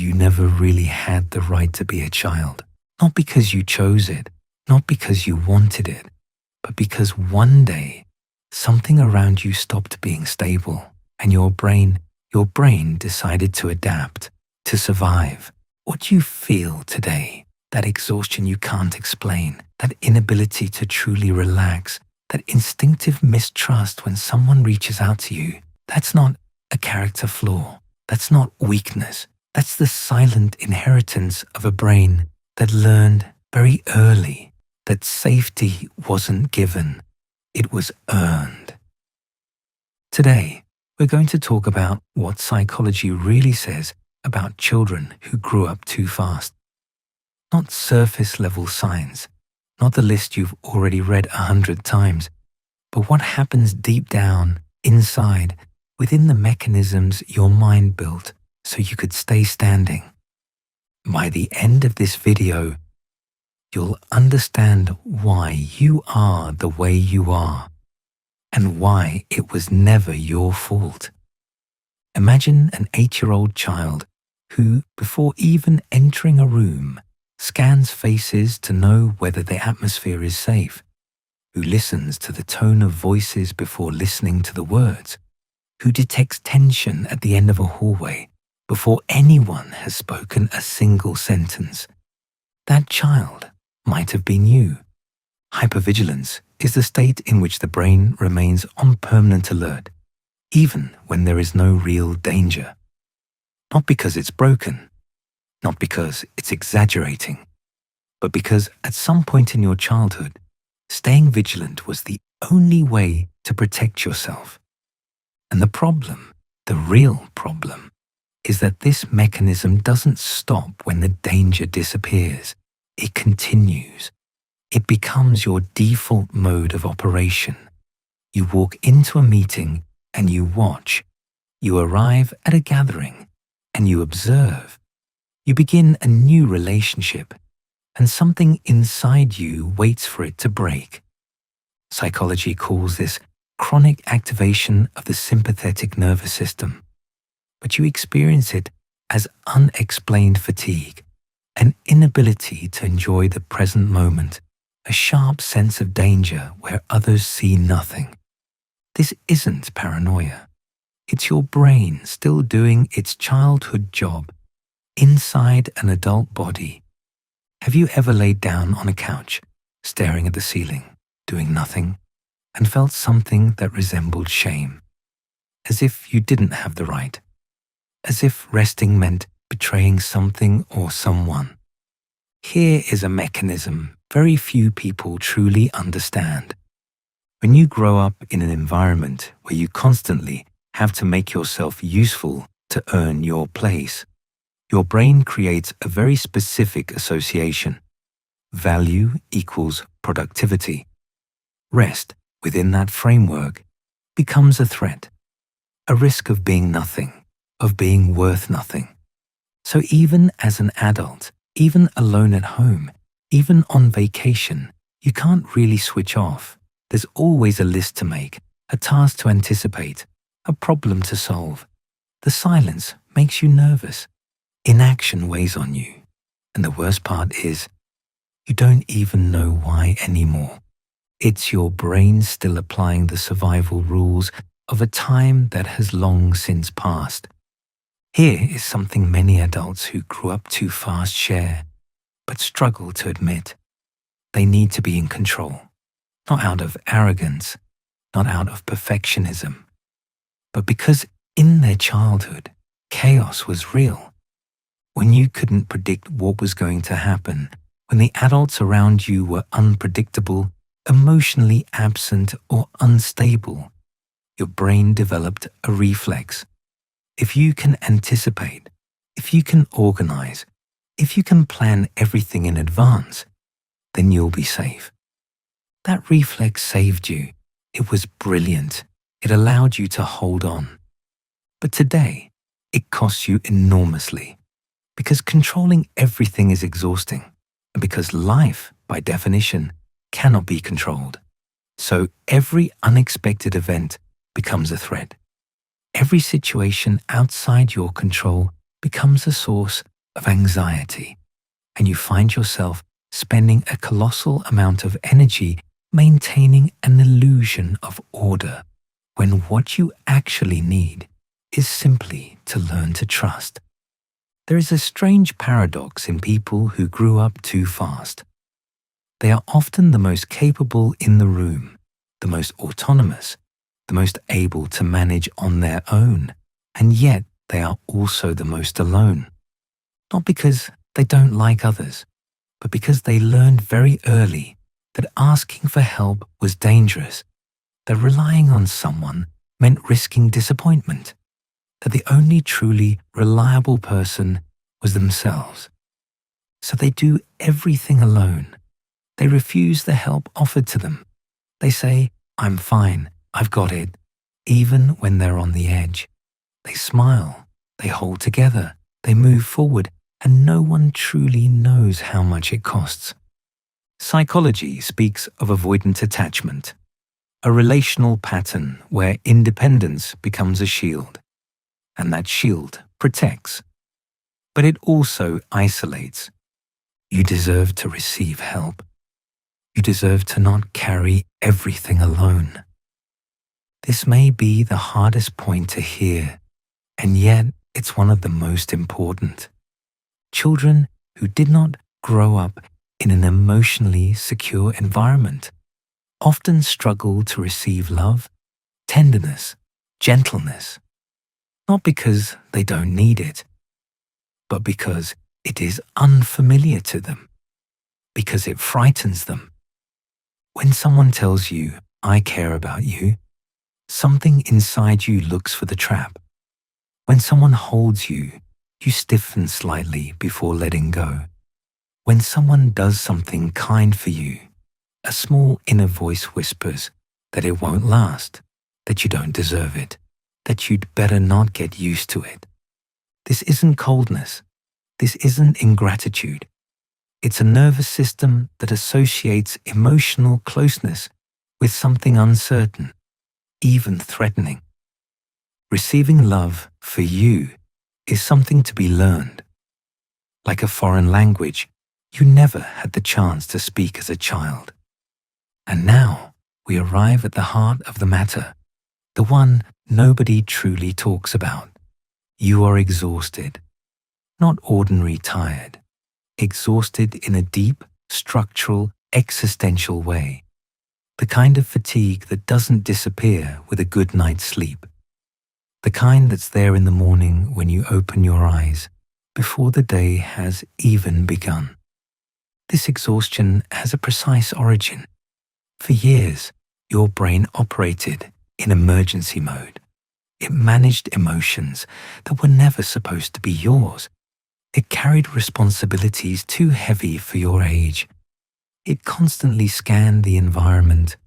you never really had the right to be a child. Not because you chose it, not because you wanted it, but because one day something around you stopped being stable and your brain decided to adapt, to survive. What do you feel today? That exhaustion you can't explain, that inability to truly relax, that instinctive mistrust when someone reaches out to you, that's not a character flaw. That's not weakness. That's the silent inheritance of a brain that learned very early that safety wasn't given, it was earned. Today, we're going to talk about what psychology really says about children who grew up too fast. Not surface-level science, not the list you've already read 100 times, but what happens deep down, inside, within the mechanisms your mind built so you could stay standing. By the end of this video, you'll understand why you are the way you are and why it was never your fault. Imagine an 8-year-old child who, before even entering a room, scans faces to know whether the atmosphere is safe, who listens to the tone of voices before listening to the words, who detects tension at the end of a hallway before anyone has spoken a single sentence. That child might have been you. Hypervigilance is the state in which the brain remains on permanent alert, even when there is no real danger. Not because it's broken, not because it's exaggerating, but because at some point in your childhood, staying vigilant was the only way to protect yourself. And the problem, the real problem, is that this mechanism doesn't stop when the danger disappears. It continues. It becomes your default mode of operation. You walk into a meeting and you watch. You arrive at a gathering and you observe. You begin a new relationship and something inside you waits for it to break. Psychology calls this chronic activation of the sympathetic nervous system, but you experience it as unexplained fatigue, an inability to enjoy the present moment, a sharp sense of danger where others see nothing. This isn't paranoia. It's your brain still doing its childhood job inside an adult body. Have you ever laid down on a couch, staring at the ceiling, doing nothing, and felt something that resembled shame? As if you didn't have the right. As if resting meant betraying something or someone. Here is a mechanism very few people truly understand. When you grow up in an environment where you constantly have to make yourself useful to earn your place, your brain creates a very specific association. Value equals productivity. Rest within that framework becomes a threat, a risk of being nothing, of being worth nothing. So even as an adult, even alone at home, even on vacation, you can't really switch off. There's always a list to make, a task to anticipate, a problem to solve. The silence makes you nervous. Inaction weighs on you. And the worst part is, you don't even know why anymore. It's your brain still applying the survival rules of a time that has long since passed. Here is something many adults who grew up too fast share, but struggle to admit. They need to be in control, not out of arrogance, not out of perfectionism, but because in their childhood, chaos was real. When you couldn't predict what was going to happen, when the adults around you were unpredictable, emotionally absent, or unstable, your brain developed a reflex. If you can anticipate, if you can organize, if you can plan everything in advance, then you'll be safe. That reflex saved you. It was brilliant. It allowed you to hold on. But today, it costs you enormously because controlling everything is exhausting and because life, by definition, cannot be controlled. So every unexpected event becomes a threat. Every situation outside your control becomes a source of anxiety, and you find yourself spending a colossal amount of energy maintaining an illusion of order, when what you actually need is simply to learn to trust. There is a strange paradox in people who grew up too fast. They are often the most capable in the room, the most autonomous, the most able to manage on their own, and yet they are also the most alone. Not because they don't like others, but because they learned very early that asking for help was dangerous, that relying on someone meant risking disappointment, that the only truly reliable person was themselves. So they do everything alone. They refuse the help offered to them. They say, "I'm fine, I've got it," even when they're on the edge. They smile, they hold together, they move forward, and no one truly knows how much it costs. Psychology speaks of avoidant attachment, a relational pattern where independence becomes a shield, and that shield protects. But it also isolates. You deserve to receive help. You deserve to not carry everything alone. This may be the hardest point to hear, and yet it's one of the most important. Children who did not grow up in an emotionally secure environment often struggle to receive love, tenderness, gentleness, not because they don't need it, but because it is unfamiliar to them, because it frightens them. When someone tells you, "I care about you," something inside you looks for the trap. When someone holds you, you stiffen slightly before letting go. When someone does something kind for you, a small inner voice whispers that it won't last, that you don't deserve it, that you'd better not get used to it. This isn't coldness. This isn't ingratitude. It's a nervous system that associates emotional closeness with something uncertain, even threatening. Receiving love for you is something to be learned. Like a foreign language you never had the chance to speak as a child. And now we arrive at the heart of the matter, the one nobody truly talks about. You are exhausted, not ordinary tired, exhausted in a deep, structural, existential way, the kind of fatigue that doesn't disappear with a good night's sleep, the kind that's there in the morning when you open your eyes, before the day has even begun. This exhaustion has a precise origin. For years, your brain operated in emergency mode. It managed emotions that were never supposed to be yours. It carried responsibilities too heavy for your age. It constantly scanned the environment,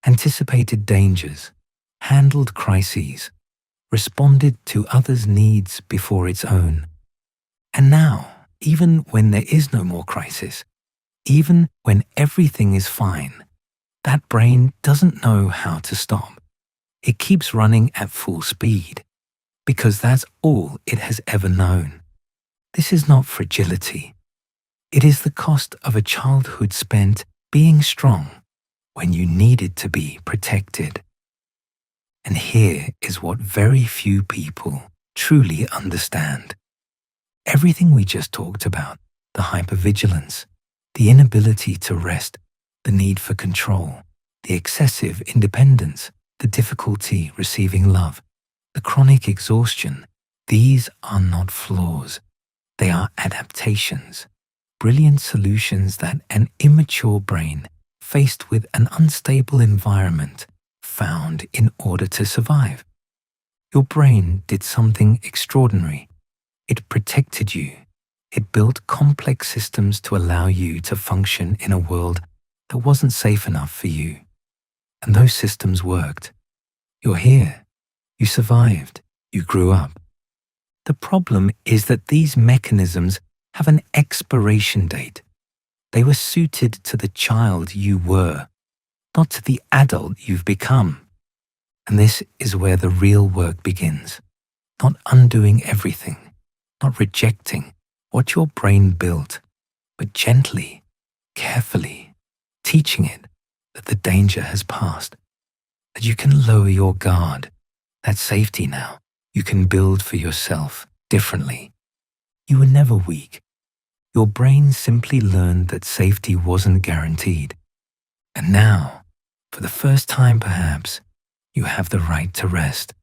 anticipated dangers, handled crises, responded to others' needs before its own. And now, even when there is no more crisis, even when everything is fine, that brain doesn't know how to stop. It keeps running at full speed, because that's all it has ever known. This is not fragility. It is the cost of a childhood spent being strong when you needed to be protected. And here is what very few people truly understand. Everything we just talked about, the hypervigilance, the inability to rest, the need for control, the excessive independence, the difficulty receiving love, the chronic exhaustion, these are not flaws. They are adaptations, brilliant solutions that an immature brain, faced with an unstable environment, found in order to survive. Your brain did something extraordinary. It protected you. It built complex systems to allow you to function in a world that wasn't safe enough for you. And those systems worked. You're here. You survived. You grew up. The problem is that these mechanisms have an expiration date. They were suited to the child you were, not to the adult you've become. And this is where the real work begins. Not undoing everything, not rejecting what your brain built, but gently, carefully, teaching it that the danger has passed, that you can lower your guard, that safety now you can build for yourself differently. You were never weak. Your brain simply learned that safety wasn't guaranteed. And now, for the first time perhaps, you have the right to rest.